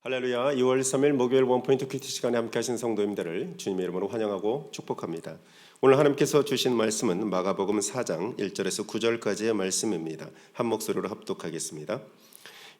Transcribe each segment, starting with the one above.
할렐루야. 2월 3일 목요일 원포인트 큐티 시간에 함께 하신 성도님들을 주님의 이름으로 환영하고 축복합니다. 오늘 하나님께서 주신 말씀은 마가복음 4장 1절에서 9절까지의 말씀입니다. 한 목소리로 합독하겠습니다.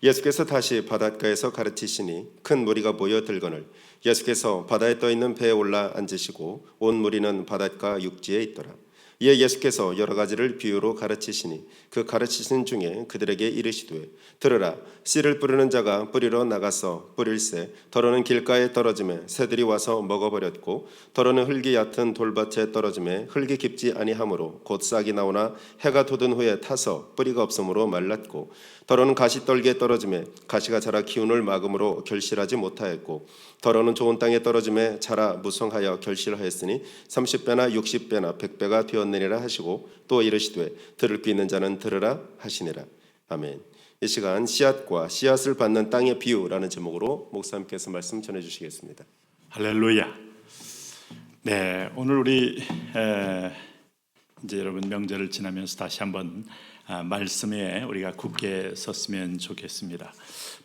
예수께서 다시 바닷가에서 가르치시니 큰 무리가 모여 들거늘 예수께서 바다에 떠있는 배에 올라 앉으시고 온 무리는 바닷가 육지에 있더라. 이에 예수께서 여러 가지를 비유로 가르치시니 그 가르치신 중에 그들에게 이르시되 들으라. 씨를 뿌리는 자가 뿌리러 나가서 뿌릴새 더러는 길가에 떨어지매 새들이 와서 먹어버렸고 더러는 흙이 얕은 돌밭에 떨어지매 흙이 깊지 아니하므로 곧 싹이 나오나 해가 돋은 후에 타서 뿌리가 없으므로 말랐고 더러는 가시떨기에 떨어지매 가시가 자라 기운을 막음으로 결실하지 못하였고 더러는 좋은 땅에 떨어지매 자라 무성하여 결실하였으니 30배나 60배나 100배가 되었느니라 하시고 또 이르시되 들을 귀 있는 자는 들으라 하시니라. 아멘. 이 시간 씨앗과 씨앗을 받는 땅의 비유라는 제목으로 목사님께서 말씀 전해주시겠습니다. 할렐루야. 네, 오늘 우리 이제 여러분 명절을 지나면서 다시 한번 말씀에 우리가 굳게 섰으면 좋겠습니다.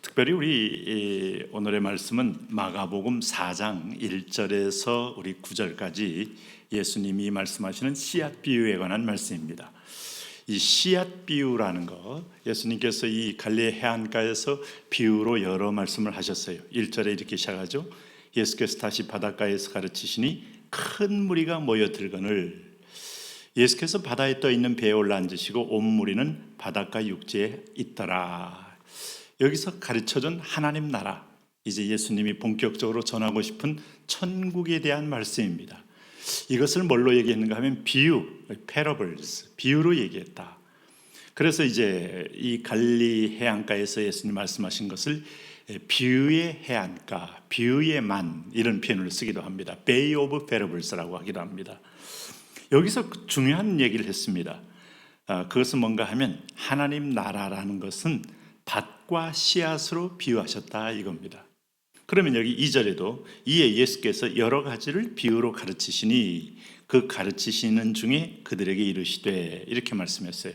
특별히 우리 오늘의 말씀은 마가복음 4장 1절에서 우리 9절까지 예수님이 말씀하시는 씨앗 비유에 관한 말씀입니다. 이 씨앗 비유라는 거 예수님께서 이 갈릴리 해안가에서 비유로 여러 말씀을 하셨어요. 1절에 이렇게 시작하죠. 예수께서 다시 바닷가에서 가르치시니 큰 무리가 모여들거늘 예수께서 바다에 떠 있는 배에 올라 앉으시고 온 무리는 바닷가 육지에 있더라. 여기서 가르쳐준 하나님 나라, 이제 예수님이 본격적으로 전하고 싶은 천국에 대한 말씀입니다. 이것을 뭘로 얘기했는가 하면 비유, parables, 비유로 얘기했다. 그래서 이제 이 갈릴리 해안가에서 예수님 말씀하신 것을 비유의 해안가, 비유의 만 이런 표현을 쓰기도 합니다. Bay of Parables라고 하기도 합니다. 여기서 중요한 얘기를 했습니다. 그것은 뭔가 하면 하나님 나라라는 것은 밭과 씨앗으로 비유하셨다 이겁니다. 그러면 여기 2절에도 이에 예수께서 여러 가지를 비유로 가르치시니 그 가르치시는 중에 그들에게 이르시되 이렇게 말씀했어요.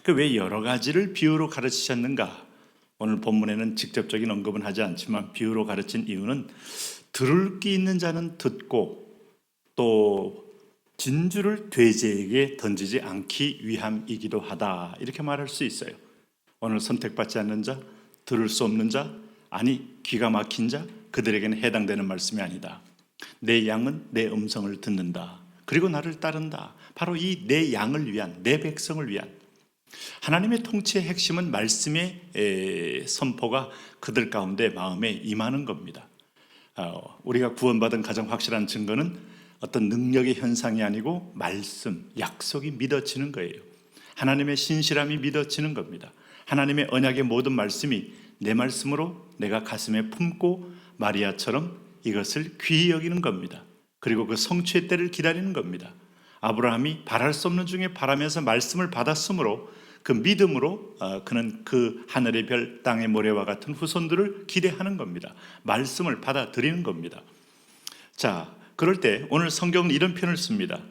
그 왜 여러 가지를 비유로 가르치셨는가? 오늘 본문에는 직접적인 언급은 하지 않지만 비유로 가르친 이유는 들을 귀 있는 자는 듣고 또 진주를 돼지에게 던지지 않기 위함이기도 하다 이렇게 말할 수 있어요. 오늘 선택받지 않는 자, 들을 수 없는 자, 아니 귀가 막힌 자, 그들에게는 해당되는 말씀이 아니다. 내 양은 내 음성을 듣는다. 그리고 나를 따른다. 바로 이 내 양을 위한, 내 백성을 위한 하나님의 통치의 핵심은 말씀의 선포가 그들 가운데 마음에 임하는 겁니다. 우리가 구원받은 가장 확실한 증거는 어떤 능력의 현상이 아니고 말씀, 약속이 믿어지는 거예요. 하나님의 신실함이 믿어지는 겁니다. 하나님의 언약의 모든 말씀이 내 말씀으로 내가 가슴에 품고 마리아처럼 이것을 귀히 여기는 겁니다. 그리고 그 성취의 때를 기다리는 겁니다. 아브라함이 바랄 수 없는 중에 바라면서 말씀을 받았으므로 그 믿음으로 그는 그 하늘의 별 땅의 모래와 같은 후손들을 기대하는 겁니다. 말씀을 받아들이는 겁니다. 자, 그럴 때 오늘 성경은 이런 표현을 씁니다.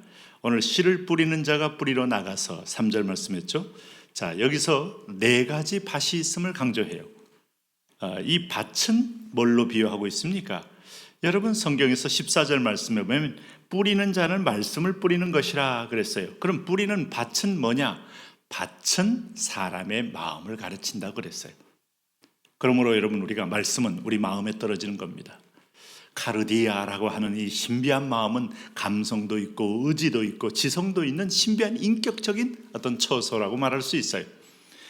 오늘 씨를 뿌리는 자가 뿌리러 나가서 3절 말씀했죠. 자, 여기서 네 가지 밭이 있음을 강조해요. 이 밭은 뭘로 비유하고 있습니까? 여러분 성경에서 14절 말씀에 보면 뿌리는 자는 말씀을 뿌리는 것이라 그랬어요. 그럼 뿌리는 밭은 뭐냐? 밭은 사람의 마음을 가르친다 그랬어요. 그러므로 여러분 우리가 말씀은 우리 마음에 떨어지는 겁니다. 카르디아라고 하는 이 신비한 마음은 감성도 있고 의지도 있고 지성도 있는 신비한 인격적인 어떤 처소라고 말할 수 있어요.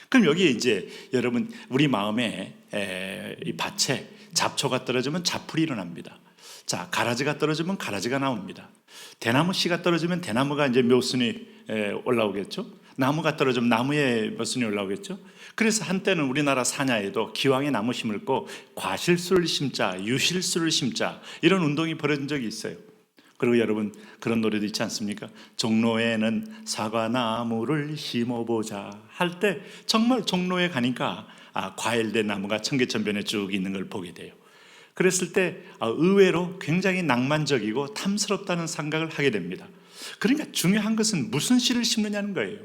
그럼 여기에 이제 여러분 우리 마음에 이 밭에 잡초가 떨어지면 잡풀이 일어납니다. 자, 가라지가 떨어지면 가라지가 나옵니다. 대나무 씨가 떨어지면 대나무가 이제 묘순이 올라오겠죠. 나무가 떨어지면 나무에 묘순이 올라오겠죠. 그래서 한때는 우리나라 산야에도 기왕에 나무 심을고 과실수를 심자, 유실수를 심자 이런 운동이 벌어진 적이 있어요. 그리고 여러분 그런 노래도 있지 않습니까? 종로에는 사과나무를 심어보자 할 때 정말 종로에 가니까 과일된 나무가 청계천변에 쭉 있는 걸 보게 돼요. 그랬을 때 의외로 굉장히 낭만적이고 탐스럽다는 생각을 하게 됩니다. 그러니까 중요한 것은 무슨 씨를 심느냐는 거예요.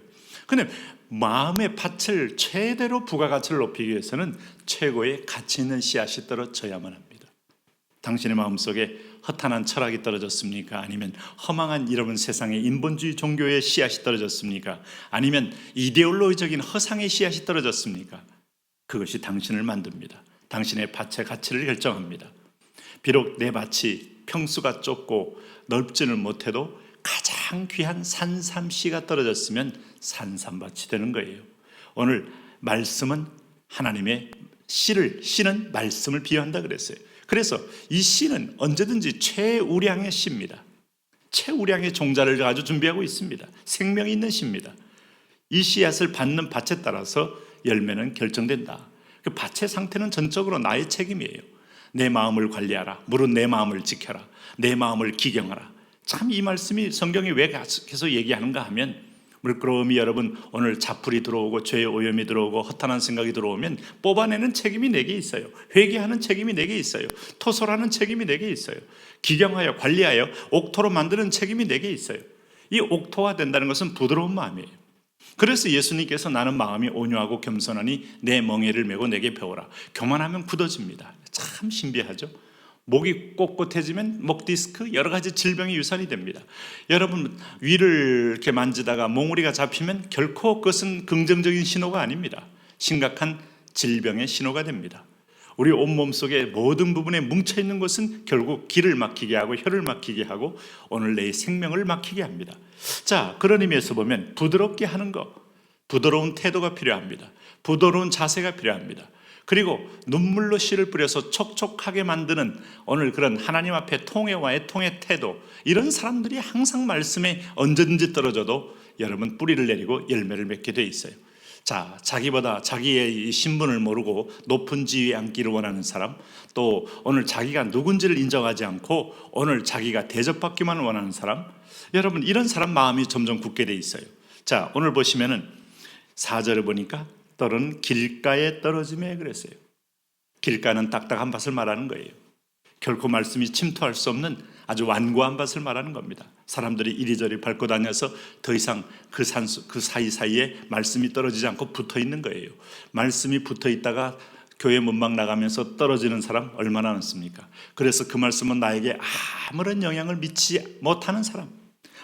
근데 마음의 밭을 최대로 부가가치를 높이기 위해서는 최고의 가치 있는 씨앗이 떨어져야만 합니다. 당신의 마음속에 허탄한 철학이 떨어졌습니까? 아니면 허망한 이런 세상의 인본주의 종교의 씨앗이 떨어졌습니까? 아니면 이데올로기적인 허상의 씨앗이 떨어졌습니까? 그것이 당신을 만듭니다. 당신의 밭의 가치를 결정합니다. 비록 내 밭이 평수가 좁고 넓지는 못해도 가장 귀한 산삼씨가 떨어졌으면 산삼밭이 되는 거예요. 오늘 말씀은 하나님의 씨는 말씀을 비유한다 그랬어요. 그래서 이 씨는 언제든지 최우량의 씨입니다. 최우량의 종자를 가지고 준비하고 있습니다. 생명이 있는 씨입니다. 이 씨앗을 받는 밭에 따라서 열매는 결정된다. 그 밭의 상태는 전적으로 나의 책임이에요. 내 마음을 관리하라. 물은 내 마음을 지켜라. 내 마음을 기경하라. 참 이 말씀이 성경이 왜 계속 얘기하는가 하면, 물끄러움이 여러분 오늘 자풀이 들어오고 죄의 오염이 들어오고 허탄한 생각이 들어오면 뽑아내는 책임이 내게 있어요. 회개하는 책임이 내게 있어요. 토설하는 책임이 내게 있어요. 기경하여 관리하여 옥토로 만드는 책임이 내게 있어요. 이 옥토화 된다는 것은 부드러운 마음이에요. 그래서 예수님께서 나는 마음이 온유하고 겸손하니 내 멍에를 메고 내게 배우라. 교만하면 굳어집니다. 참 신비하죠. 목이 꼿꼿해지면 목 디스크, 여러 가지 질병이 유산이 됩니다. 여러분 위를 이렇게 만지다가 몽우리가 잡히면 결코 그것은 긍정적인 신호가 아닙니다. 심각한 질병의 신호가 됩니다. 우리 온몸 속에 모든 부분에 뭉쳐있는 것은 결국 기를 막히게 하고 혀를 막히게 하고 오늘 내 생명을 막히게 합니다. 자, 그런 의미에서 보면 부드럽게 하는 것, 부드러운 태도가 필요합니다. 부드러운 자세가 필요합니다. 그리고 눈물로 씨를 뿌려서 촉촉하게 만드는 오늘 그런 하나님 앞에 통회와 애통의 태도, 이런 사람들이 항상 말씀에 언제든지 떨어져도 여러분 뿌리를 내리고 열매를 맺게 돼 있어요. 자, 자기보다 자기의 신분을 모르고 높은 지위에 앉기를 원하는 사람, 또 오늘 자기가 누군지를 인정하지 않고 오늘 자기가 대접받기만 원하는 사람, 여러분 이런 사람 마음이 점점 굳게 돼 있어요. 자, 오늘 보시면은 4절을 보니까 떨은 길가에 떨어짐에 그랬어요. 길가는 딱딱한 밭을 말하는 거예요. 결코 말씀이 침투할 수 없는 아주 완고한 밭을 말하는 겁니다. 사람들이 이리저리 밟고 다녀서 더 이상 그 사이사이에 말씀이 떨어지지 않고 붙어 있는 거예요. 말씀이 붙어 있다가 교회 문막 나가면서 떨어지는 사람 얼마나 많습니까? 그래서 그 말씀은 나에게 아무런 영향을 미치지 못하는 사람,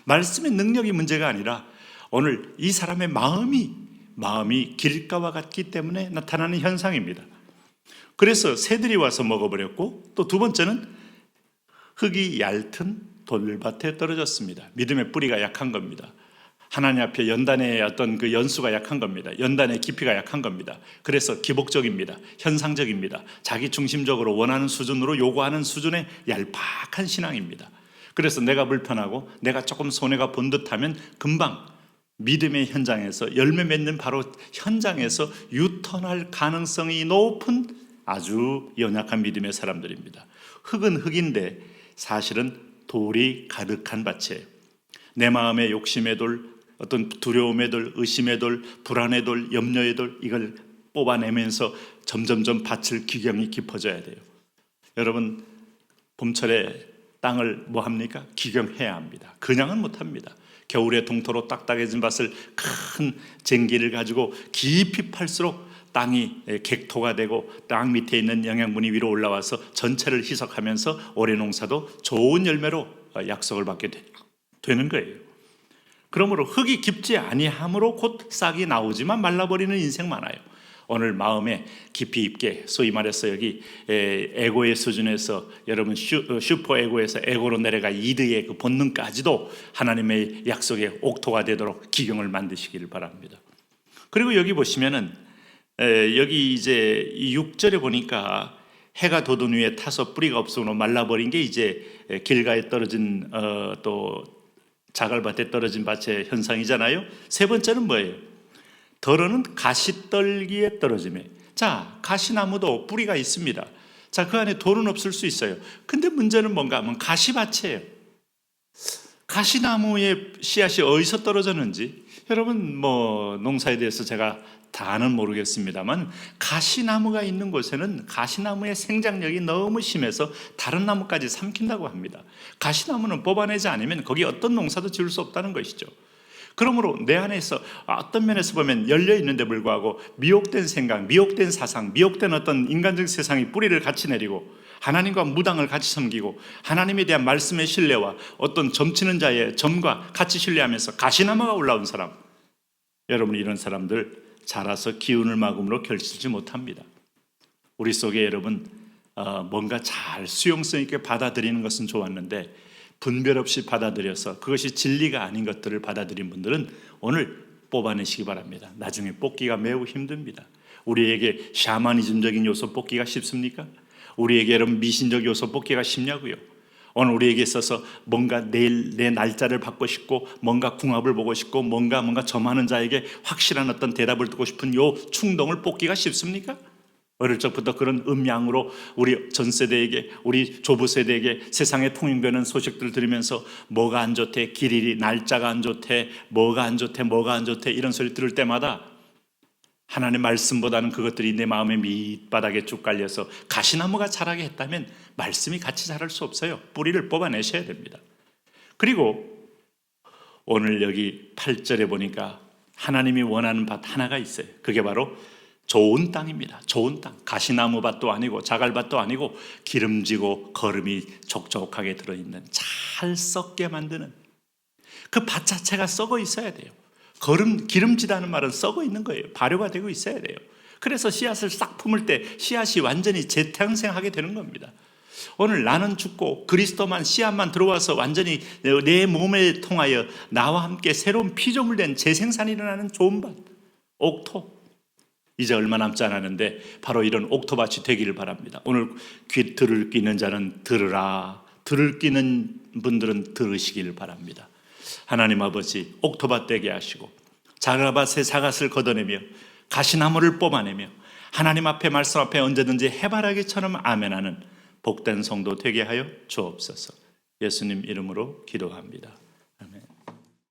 말씀의 능력이 문제가 아니라 오늘 이 사람의 마음이 길가와 같기 때문에 나타나는 현상입니다. 그래서 새들이 와서 먹어버렸고, 또 두 번째는 흙이 얇은 돌밭에 떨어졌습니다. 믿음의 뿌리가 약한 겁니다. 하나님 앞에 연단의 어떤 그 연수가 약한 겁니다. 연단의 깊이가 약한 겁니다. 그래서 기복적입니다. 현상적입니다. 자기 중심적으로 원하는 수준으로 요구하는 수준의 얄팍한 신앙입니다. 그래서 내가 불편하고 내가 조금 손해가 본 듯하면 금방 믿음의 현장에서 열매 맺는 바로 현장에서 유턴할 가능성이 높은 아주 연약한 믿음의 사람들입니다. 흙은 흙인데 사실은 돌이 가득한 밭이에요. 내 마음의 욕심의 돌, 어떤 두려움의 돌, 의심의 돌, 불안의 돌, 염려의 돌, 이걸 뽑아내면서 점점점 밭을 기경이 깊어져야 돼요. 여러분 봄철에 땅을 뭐 합니까? 기경해야 합니다. 그냥은 못합니다. 겨울에 동토로 딱딱해진 밭을 큰 쟁기를 가지고 깊이 팔수록 땅이 객토가 되고 땅 밑에 있는 영양분이 위로 올라와서 전체를 희석하면서 올해 농사도 좋은 열매로 약속을 받게 되는 거예요. 그러므로 흙이 깊지 아니함으로 곧 싹이 나오지만 말라버리는 인생 많아요. 오늘 마음에 깊이 있게, 소위 말해서 여기 에고의 수준에서 여러분 슈퍼 에고에서 에고로 내려가 이드의 그 본능까지도 하나님의 약속의 옥토가 되도록 기경을 만드시기를 바랍니다. 그리고 여기 보시면은 여기 이제 6절에 보니까 해가 돋은 위에 타서 뿌리가 없으므로 말라버린 게 이제 길가에 떨어진 또 자갈밭에 떨어진 밭의 현상이잖아요. 세 번째는 뭐예요? 덜어는 가시떨기에 떨어짐에. 자, 가시나무도 뿌리가 있습니다. 자, 그 안에 돌은 없을 수 있어요. 근데 문제는 뭔가 하면 가시밭이에요. 가시나무의 씨앗이 어디서 떨어졌는지, 여러분 뭐 농사에 대해서 제가 다는 모르겠습니다만 가시나무가 있는 곳에는 가시나무의 생장력이 너무 심해서 다른 나무까지 삼킨다고 합니다. 가시나무는 뽑아내지 않으면 거기 어떤 농사도 지을 수 없다는 것이죠. 그러므로 내 안에서 어떤 면에서 보면 열려 있는데 불구하고 미혹된 생각, 미혹된 사상, 미혹된 어떤 인간적 세상이 뿌리를 같이 내리고 하나님과 무당을 같이 섬기고 하나님에 대한 말씀의 신뢰와 어떤 점치는 자의 점과 같이 신뢰하면서 가시나무가 올라온 사람, 여러분 이런 사람들 자라서 기운을 막음으로 결실지 못합니다. 우리 속에 여러분 뭔가 잘 수용성 있게 받아들이는 것은 좋았는데 분별 없이 받아들여서 그것이 진리가 아닌 것들을 받아들인 분들은 오늘 뽑아내시기 바랍니다. 나중에 뽑기가 매우 힘듭니다. 우리에게 샤머니즘적인 요소 뽑기가 쉽습니까? 우리에게 여러분 미신적 요소 뽑기가 쉽냐고요? 오늘 우리에게 있어서 뭔가 내일 내 날짜를 받고 싶고 뭔가 궁합을 보고 싶고 뭔가 점하는 자에게 확실한 어떤 대답을 듣고 싶은 요 충동을 뽑기가 쉽습니까? 어릴 적부터 그런 음양으로 우리 전 세대에게, 우리 조부 세대에게 세상에 통용되는 소식들을 들으면서 뭐가 안 좋대, 길일이 날짜가 안 좋대, 뭐가 안 좋대 이런 소리 들을 때마다 하나님의 말씀보다는 그것들이 내 마음의 밑바닥에 쭉 깔려서 가시나무가 자라게 했다면 말씀이 같이 자랄 수 없어요. 뿌리를 뽑아내셔야 됩니다. 그리고 오늘 여기 8절에 보니까 하나님이 원하는 밭 하나가 있어요. 그게 바로 좋은 땅입니다. 좋은 땅. 가시나무 밭도 아니고 자갈밭도 아니고 기름지고 거름이 촉촉하게 들어있는 잘 썩게 만드는 그 밭 자체가 썩어 있어야 돼요. 기름지다는 말은 썩어 있는 거예요. 발효가 되고 있어야 돼요. 그래서 씨앗을 싹 품을 때 씨앗이 완전히 재탄생하게 되는 겁니다. 오늘 나는 죽고 그리스도만 씨앗만 들어와서 완전히 내 몸에 통하여 나와 함께 새로운 피조물 된 재생산이 일어나는 좋은 밭, 옥토. 이제 얼마 남지 않았는데 바로 이런 옥토밭이 되기를 바랍니다. 오늘 귀 들을 끼는 자는 들으라. 들을 끼는 분들은 들으시기를 바랍니다. 하나님 아버지 옥토밭 되게 하시고 자갈밭의 사갓을 걷어내며 가시나무를 뽑아내며 하나님 앞에 말씀 앞에 언제든지 해바라기처럼 아멘하는 복된 성도 되게 하여 주옵소서. 예수님 이름으로 기도합니다.